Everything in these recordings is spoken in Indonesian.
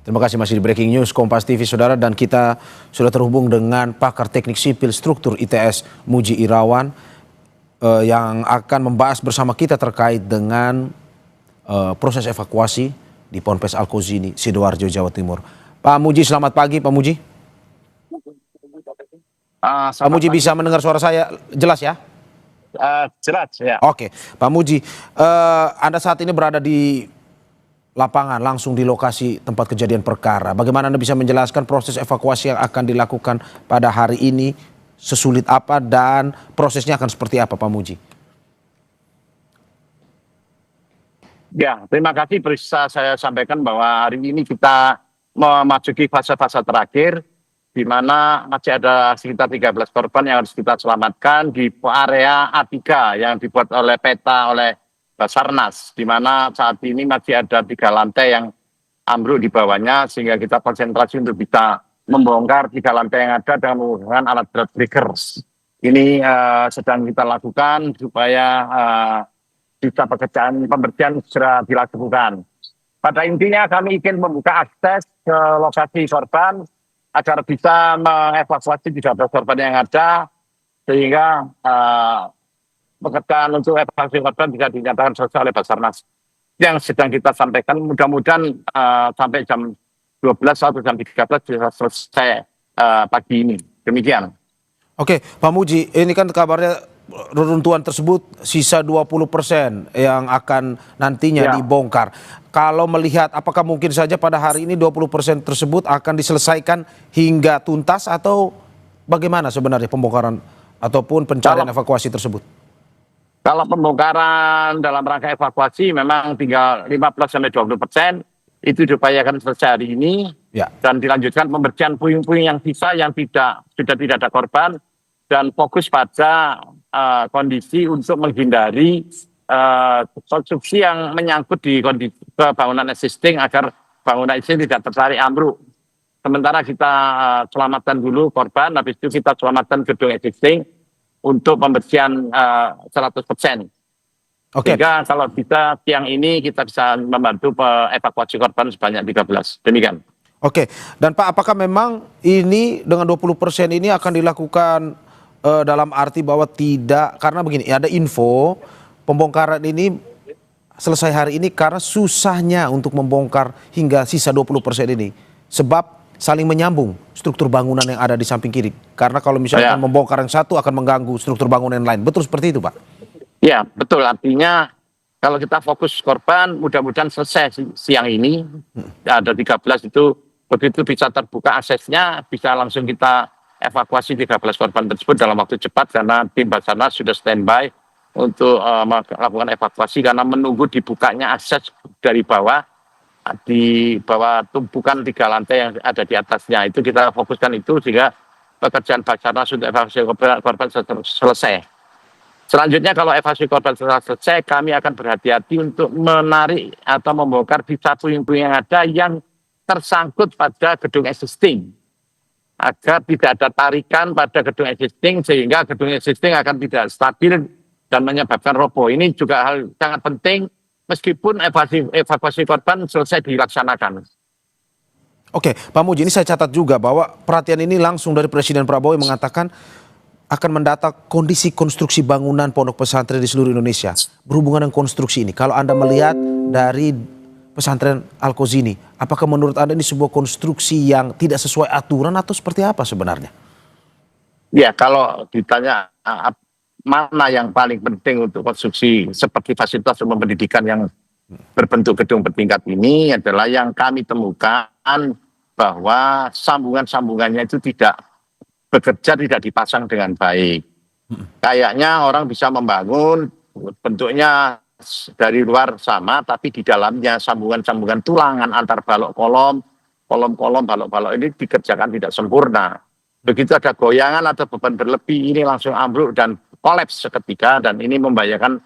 Terima kasih masih di Breaking News Kompas TV, saudara, dan kita sudah terhubung dengan pakar teknik sipil struktur ITS Muji Irawan yang akan membahas bersama kita terkait dengan proses evakuasi di Ponpes Al-Kozini, Sidoarjo, Jawa Timur. Pak Muji, selamat pagi Pak Muji. Pak Muji bisa mendengar suara saya jelas ya? Jelas ya. Oke, Pak Muji, Anda saat ini berada di lapangan langsung di lokasi tempat kejadian perkara. Bagaimana Anda bisa menjelaskan proses evakuasi yang akan dilakukan pada hari ini, sesulit apa dan prosesnya akan seperti apa, Pak Muji? Ya, terima kasih. Bisa saya sampaikan bahwa hari ini kita memasuki fase-fase terakhir, di mana masih ada sekitar 13 korban yang harus kita selamatkan di area A3 yang dibuat oleh peta oleh Basarnas, di mana saat ini masih ada 3 lantai yang ambruk di bawahnya, sehingga kita konsentrasi untuk bisa membongkar 3 lantai yang ada dengan menggunakan alat berat breakers. Ini sedang kita lakukan supaya bisa pekerjaan pembersihan segera dilakukan. Pada intinya kami ingin membuka akses ke lokasi korban agar bisa mengevakuasi 13 korban yang ada, sehingga pekerjaan untuk evakuasi korban bisa dinyatakan selesai oleh Basarnas yang sedang kita sampaikan. Mudah-mudahan sampai jam 12 atau jam 13 bisa selesai pagi ini. Demikian. Oke, Pak Muji, ini kan kabarnya reruntuhan tersebut sisa 20% yang akan nantinya dibongkar. Kalau melihat, apakah mungkin saja pada hari ini 20% tersebut akan diselesaikan hingga tuntas, atau bagaimana sebenarnya pembongkaran ataupun pencarian evakuasi tersebut? Kalau pembongkaran dalam rangka evakuasi memang tinggal 15-20%, itu diupayakan selesai hari ini, dan dilanjutkan pembersihan puing-puing yang sisa yang sudah tidak ada korban, dan fokus pada kondisi untuk menghindari konstruksi yang menyangkut di kondisi bangunan existing agar bangunan existing tidak tertarik ambruk. Sementara kita selamatkan dulu korban, habis itu kita selamatkan gedung existing untuk pembersihan 100%. Sehingga kalau bisa siang ini kita bisa membantu evakuasi korban sebanyak 13. Demikian. Oke, dan Pak, apakah memang ini dengan 20% ini akan dilakukan dalam arti bahwa tidak, karena begini, ada info pembongkaran ini selesai hari ini karena susahnya untuk membongkar hingga sisa 20% ini, sebab saling menyambung struktur bangunan yang ada di samping kiri. Karena kalau misalnya membongkar yang satu akan mengganggu struktur bangunan yang lain. Betul seperti itu, Pak? Ya, betul. Artinya kalau kita fokus korban, mudah-mudahan selesai siang ini. Ada 13 itu, begitu bisa terbuka aksesnya, bisa langsung kita evakuasi 13 korban tersebut dalam waktu cepat, karena tim Basarnas sudah standby untuk melakukan evakuasi karena menunggu dibukanya akses dari bawah. Di bawah tumpukan 3 lantai yang ada di atasnya, itu kita fokuskan itu sehingga pekerjaan Basarnas untuk evakuasi korban selesai. Selanjutnya kalau evakuasi korban selesai, kami akan berhati-hati untuk menarik atau membongkar sisa puing-puing yang ada yang tersangkut pada gedung existing, agar tidak ada tarikan pada gedung existing sehingga gedung existing akan tidak stabil dan menyebabkan roboh. Ini juga hal sangat penting. Meskipun evakuasi korban selesai dilaksanakan. Oke, Pak Muji, ini saya catat juga bahwa perhatian ini langsung dari Presiden Prabowo yang mengatakan akan mendata kondisi konstruksi bangunan pondok pesantren di seluruh Indonesia. Berhubungan dengan konstruksi ini, kalau Anda melihat dari pesantren Al-Kozini, apakah menurut Anda ini sebuah konstruksi yang tidak sesuai aturan atau seperti apa sebenarnya? Ya, kalau ditanya mana yang paling penting untuk konstruksi seperti fasilitas umum pendidikan yang berbentuk gedung bertingkat ini, adalah yang kami temukan bahwa sambungan-sambungannya itu tidak bekerja, tidak dipasang dengan baik. Kayaknya orang bisa membangun bentuknya dari luar sama, tapi di dalamnya sambungan-sambungan tulangan antar balok kolom, balok-balok ini dikerjakan tidak sempurna. Begitu ada goyangan atau beban berlebih, ini langsung ambruk dan kolaps seketika, dan ini membahayakan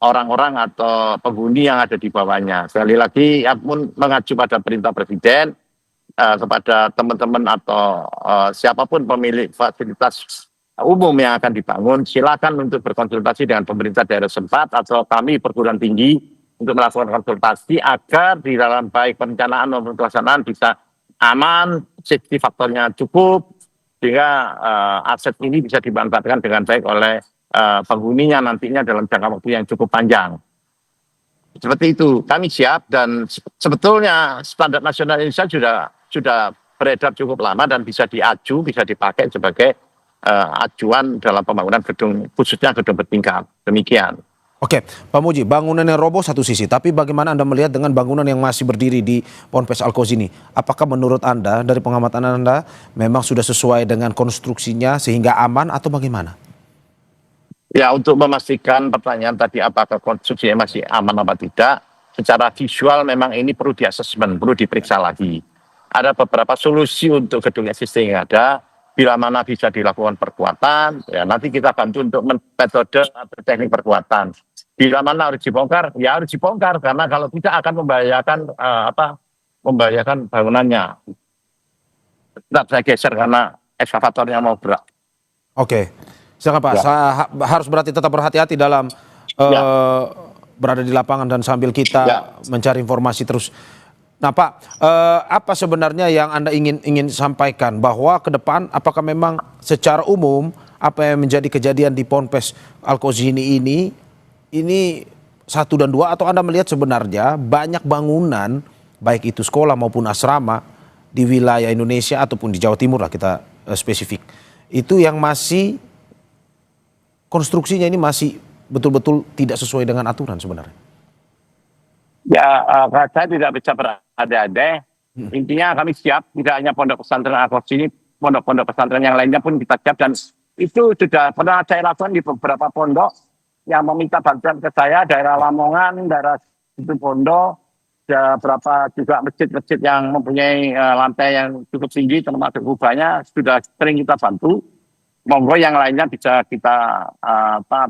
orang-orang atau penghuni yang ada di bawahnya. Sekali lagi, pun mengacu pada perintah Presiden kepada teman-teman atau siapapun pemilik fasilitas umum yang akan dibangun, silakan untuk berkonsultasi dengan pemerintah daerah setempat atau kami perguruan tinggi untuk melakukan konsultasi agar di dalam baik perencanaan maupun pelaksanaan bisa aman, safety faktornya cukup, sehingga aset ini bisa dimanfaatkan dengan baik oleh penghuninya nantinya dalam jangka waktu yang cukup panjang. Seperti itu, kami siap dan sebetulnya standar nasional Indonesia sudah beredar cukup lama dan bisa diaju, bisa dipakai sebagai acuan dalam pembangunan gedung, khususnya gedung bertingkat. Demikian. Oke, Pak Muji, bangunan yang roboh satu sisi, tapi bagaimana Anda melihat dengan bangunan yang masih berdiri di Ponpes Al-Kozi ini? Apakah menurut Anda, dari pengamatan Anda, memang sudah sesuai dengan konstruksinya sehingga aman atau bagaimana? Ya, untuk memastikan pertanyaan tadi apakah konstruksinya masih aman apa tidak, secara visual memang ini perlu di-assessment, perlu diperiksa lagi. Ada beberapa solusi untuk gedung existing yang ada, bila mana bisa dilakukan perkuatan, ya nanti kita bantu untuk metode atau teknik perkuatan. Bila mana harus dibongkar, ya harus dibongkar, karena kalau tidak akan membahayakan bangunannya. Tetap saya geser karena ekskavatornya mau berat. Oke, silakan Pak. Ya. Harus berarti tetap berhati-hati dalam Ya. berada di lapangan dan sambil kita Ya. mencari informasi terus. Nah Pak, apa sebenarnya yang Anda ingin sampaikan bahwa ke depan apakah memang secara umum apa yang menjadi kejadian di Ponpes Al-Kozi ini 1 dan 2 atau Anda melihat sebenarnya banyak bangunan baik itu sekolah maupun asrama di wilayah Indonesia ataupun di Jawa Timur lah kita spesifik itu yang masih konstruksinya ini masih betul-betul tidak sesuai dengan aturan sebenarnya? Ya, saya tidak bisa berandai-andai. Intinya kami siap, tidak hanya pondok pesantren Al-Kozi ini, pondok-pondok pesantren yang lainnya pun kita siap. Dan itu sudah pernah saya lakukan di beberapa pondok yang meminta bantuan ke saya, daerah Lamongan, daerah Situ Bondo, beberapa juga masjid-masjid yang mempunyai lantai yang cukup tinggi, termasuk kubahnya, sudah sering kita bantu. Monggo yang lainnya bisa kita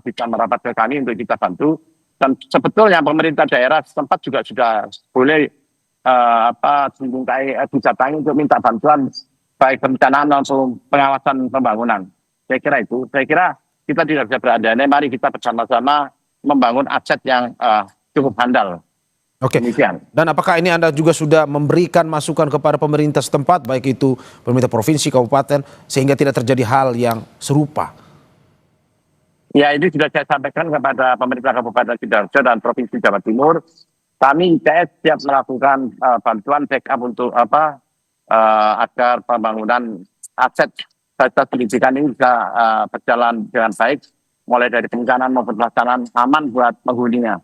bisa merapat ke kami untuk kita bantu. Dan sebetulnya pemerintah daerah setempat juga sudah boleh didatangi untuk minta bantuan baik perencanaan maupun pengawasan pembangunan. Saya kira itu. Saya kira kita tidak bisa berandai-andai. Mari kita bersama-sama membangun aset yang cukup handal. Oke. Demikian. Dan apakah ini Anda juga sudah memberikan masukan kepada pemerintah setempat, baik itu pemerintah provinsi, kabupaten, sehingga tidak terjadi hal yang serupa? Ya, ini sudah saya sampaikan kepada pemerintah Kabupaten Sidoarjo dan Provinsi Jawa Timur. Kami ITS siap melakukan bantuan backup untuk agar pembangunan aset fasilitas pendidikan ini bisa berjalan dengan baik, mulai dari perencanaan maupun pelaksanaan aman buat penghuninya.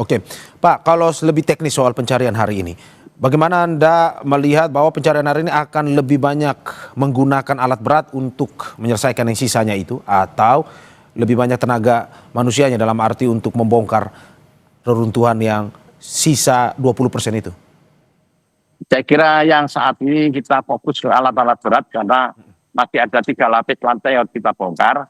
Oke, Pak, kalau lebih teknis soal pencarian hari ini, bagaimana Anda melihat bahwa pencarian hari ini akan lebih banyak menggunakan alat berat untuk menyelesaikan yang sisanya itu, atau lebih banyak tenaga manusianya dalam arti untuk membongkar reruntuhan yang sisa 20% itu? Saya kira yang saat ini kita fokus ke alat-alat berat karena masih ada 3 lapis lantai yang kita bongkar.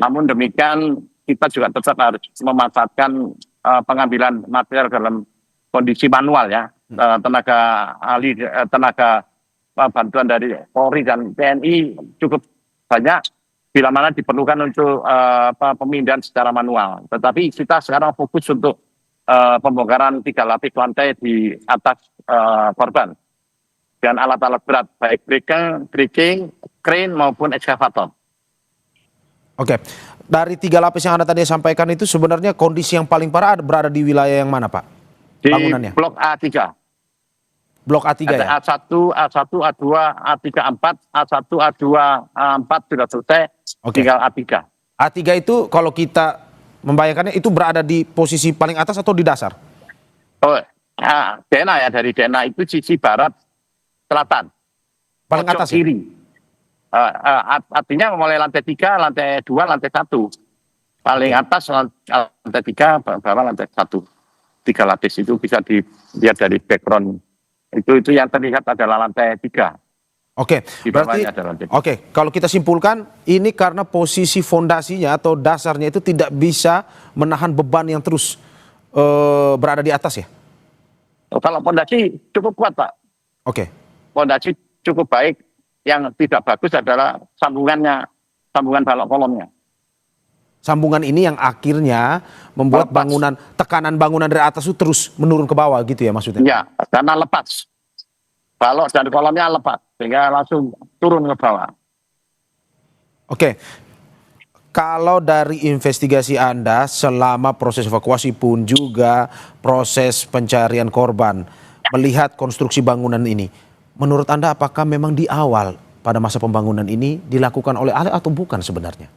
Namun demikian kita juga tetap harus memanfaatkan pengambilan material dalam kondisi manual ya. Tenaga ahli, tenaga bantuan dari Polri dan TNI cukup banyak bila mana diperlukan untuk pemindahan secara manual. Tetapi kita sekarang fokus untuk pembongkaran 3 lapis lantai di atas korban dan alat-alat berat baik breaking, crane maupun ekskavator. Oke, dari 3 lapis yang Anda tadi sampaikan itu sebenarnya kondisi yang paling parah berada di wilayah yang mana, Pak? Di Bangunannya? blok A3. Blok A3 ada ya? A1, A1, A2, A3, A4, A1, A2, A4 sudah selesai, tinggal A3. A3 itu kalau kita membayangkannya itu berada di posisi paling atas atau di dasar? Oh, Dena ya, dari Dena itu sisi barat selatan. Paling atas ya? Kiri. Artinya mulai lantai 3, lantai 2, lantai 1. Paling atas lantai 3, bawah lantai 1. 3 lapis itu bisa dilihat dari background. Itu yang terlihat adalah lantai 3. Oke, berarti kalau kita simpulkan ini karena posisi fondasinya atau dasarnya itu tidak bisa menahan beban yang terus berada di atas ya? Kalau fondasi cukup kuat, Pak. Oke. Fondasi cukup baik. Yang tidak bagus adalah sambungan balok kolomnya. sambungan ini yang akhirnya membuat Lepas. tekanan bangunan dari atas itu terus menurun ke bawah gitu ya maksudnya? Ya, karena lepas. Balok dan kolomnya lepas, sehingga langsung turun ke bawah. Oke, kalau dari investigasi Anda selama proses evakuasi pun juga proses pencarian korban, melihat konstruksi bangunan ini, menurut Anda apakah memang di awal pada masa pembangunan ini dilakukan oleh ahli atau bukan sebenarnya?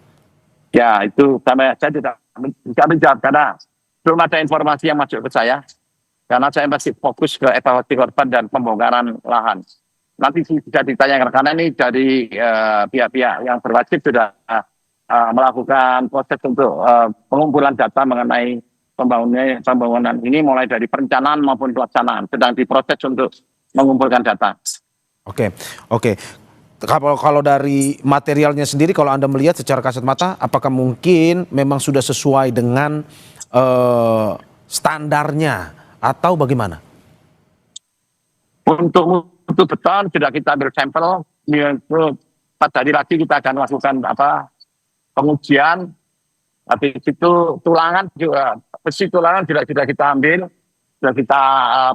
Ya, itu saya tidak bisa menjawab karena belum ada informasi yang masuk ke saya. Karena saya masih fokus ke evakuasi korban dan pembongkaran lahan. Nanti bisa ditanyakan, karena ini dari pihak-pihak yang berwajib sudah melakukan proses untuk pengumpulan data mengenai pembangunan ini, mulai dari perencanaan maupun pelaksanaan. Sedang diproses untuk mengumpulkan data. Oke, oke. Kalau dari materialnya sendiri, kalau Anda melihat secara kasat mata, apakah mungkin memang sudah sesuai dengan standarnya atau bagaimana? Untuk beton sudah kita ambil sampel. Pada hari lagi kita akan lakukan pengujian. Habis itu tulangan juga, besi tulangan juga sudah kita ambil, sudah kita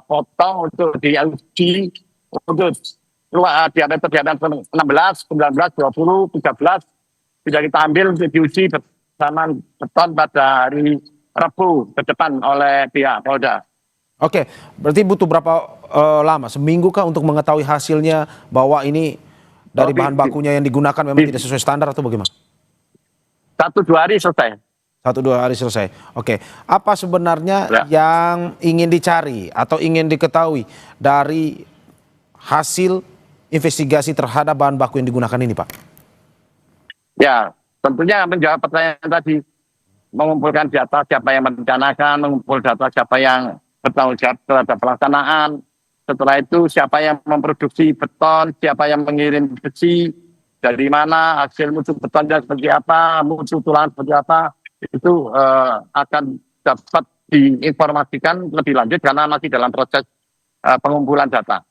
potong untuk diuji untuk diameter 16, 19, 20, 13 sudah kita ambil untuk diuji bersama beton pada hari Rabu ke depan oleh pihak Polda. Oke, berarti butuh berapa lama? Seminggu kah untuk mengetahui hasilnya bahwa ini dari bahan bakunya yang digunakan memang tidak sesuai standar atau bagaimana? 1-2 hari selesai. 1-2 hari selesai. Oke, apa sebenarnya yang ingin dicari atau ingin diketahui dari hasil investigasi terhadap bahan baku yang digunakan ini, Pak? Ya, tentunya menjawab pertanyaan tadi, mengumpulkan data siapa yang merencanakan, mengumpul data siapa yang bertanggung jawab terhadap pelaksanaan. Setelah itu siapa yang memproduksi beton, siapa yang mengirim besi, dari mana, hasil mutu betonnya seperti apa, mutu tulang seperti apa, itu akan dapat diinformasikan lebih lanjut karena masih dalam proses pengumpulan data.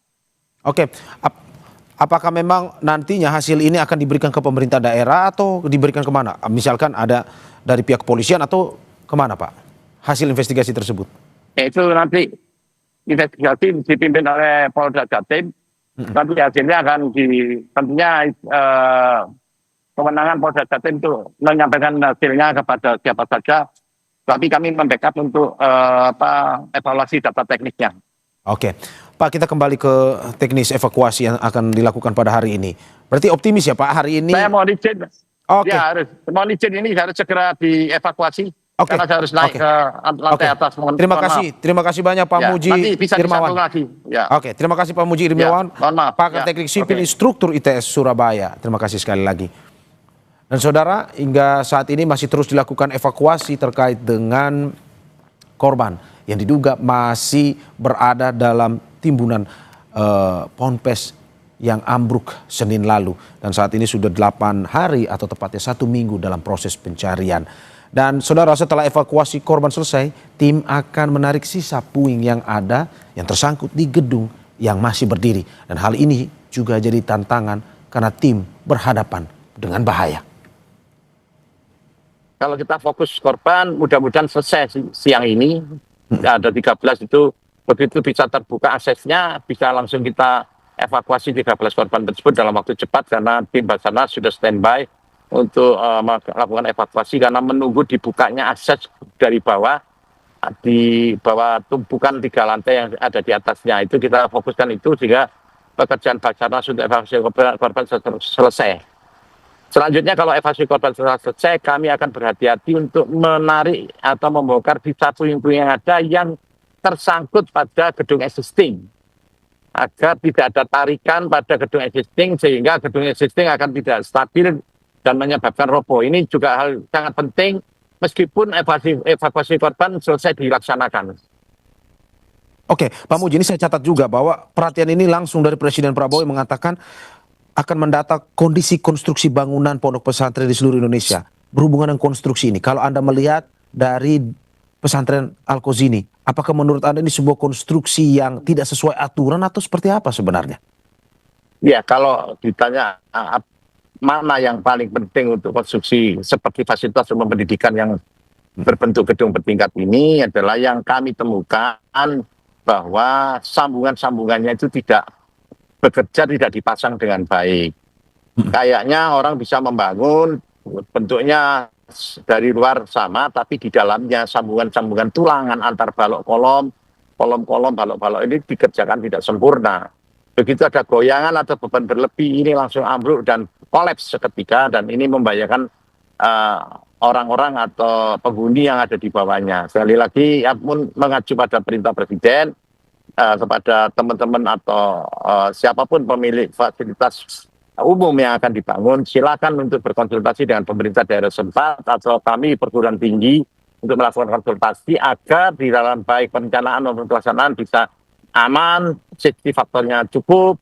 Oke, apakah memang nantinya hasil ini akan diberikan ke pemerintah daerah atau diberikan kemana? Misalkan ada dari pihak kepolisian atau kemana, Pak? Hasil investigasi tersebut? Itu nanti investigasi dipimpin oleh Polda Jatim. Nanti hasilnya akan tentunya kewenangan Polda Jatim itu menyampaikan hasilnya kepada siapa saja. Tapi kami membackup untuk evaluasi data teknisnya. Oke, Pak, kita kembali ke teknis evakuasi yang akan dilakukan pada hari ini. Berarti optimis ya, Pak, hari ini? Saya mau izin. Oke. Ya, mohon izin ini harus segera dievakuasi. Oke. Karena saya harus naik ke lantai atas. Terima kasih banyak Pak Muji nanti bisa Irmawan. lagi. Ya. Oke, terima kasih Pak Muji Irmawan, mohon maaf. pakar teknik sipil instruktur ITS Surabaya. Terima kasih sekali lagi. Dan saudara, hingga saat ini masih terus dilakukan evakuasi terkait dengan korban yang diduga masih berada dalam timbunan ponpes yang ambruk Senin lalu. Dan saat ini sudah 8 hari atau tepatnya 1 minggu dalam proses pencarian. Dan saudara, setelah evakuasi korban selesai, tim akan menarik sisa puing yang ada yang tersangkut di gedung yang masih berdiri. Dan hal ini juga jadi tantangan karena tim berhadapan dengan bahaya. Kalau kita fokus korban, mudah-mudahan selesai siang ini. Ada 13 itu, begitu bisa terbuka aksesnya, bisa langsung kita evakuasi 13 korban tersebut dalam waktu cepat karena tim Basarnas sudah standby untuk melakukan evakuasi karena menunggu dibukanya akses dari bawah, di bawah tumpukan 3 lantai yang ada di atasnya. Itu kita fokuskan itu sehingga pekerjaan Basarnas untuk evakuasi korban selesai. Selanjutnya kalau evakuasi korban selesai, kami akan berhati-hati untuk menarik atau membongkar sisa puing-puing yang ada yang tersangkut pada gedung existing. Agar tidak ada tarikan pada gedung existing sehingga gedung existing akan tidak stabil dan menyebabkan roboh. Ini juga hal sangat penting meskipun evakuasi korban selesai dilaksanakan. Oke, Pak Muji, ini saya catat juga bahwa perhatian ini langsung dari Presiden Prabowo yang mengatakan akan mendata kondisi konstruksi bangunan pondok pesantren di seluruh Indonesia. Berhubungan dengan konstruksi ini, kalau Anda melihat dari pesantren Al-Qazini, apakah menurut Anda ini sebuah konstruksi yang tidak sesuai aturan atau seperti apa sebenarnya? Ya, kalau ditanya mana yang paling penting untuk konstruksi seperti fasilitas umum pendidikan yang berbentuk gedung bertingkat ini adalah yang kami temukan bahwa sambungan-sambungannya itu tidak bekerja, tidak dipasang dengan baik. Kayaknya orang bisa membangun bentuknya dari luar sama, tapi di dalamnya sambungan-sambungan tulangan antar balok kolom, kolom-kolom, balok-balok ini dikerjakan tidak sempurna. Begitu ada goyangan atau beban berlebih, ini langsung ambruk dan kolaps seketika, dan ini membahayakan orang-orang atau penghuni yang ada di bawahnya. Sekali lagi, ya pun mengacu pada perintah Presiden, kepada teman-teman atau siapapun pemilik fasilitas umum yang akan dibangun, silakan untuk berkonsultasi dengan pemerintah daerah setempat atau kami perguruan tinggi untuk melakukan konsultasi agar di dalam baik perencanaan maupun pelaksanaan bisa aman, safety faktornya cukup,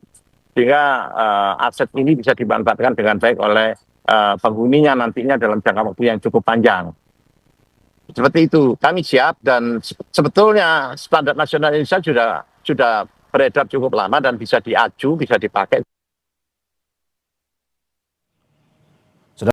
sehingga aset ini bisa dimanfaatkan dengan baik oleh penghuninya nantinya dalam jangka waktu yang cukup panjang. Seperti itu, kami siap, dan sebetulnya standar nasional Indonesia sudah beredar cukup lama dan bisa diaju, bisa dipakai.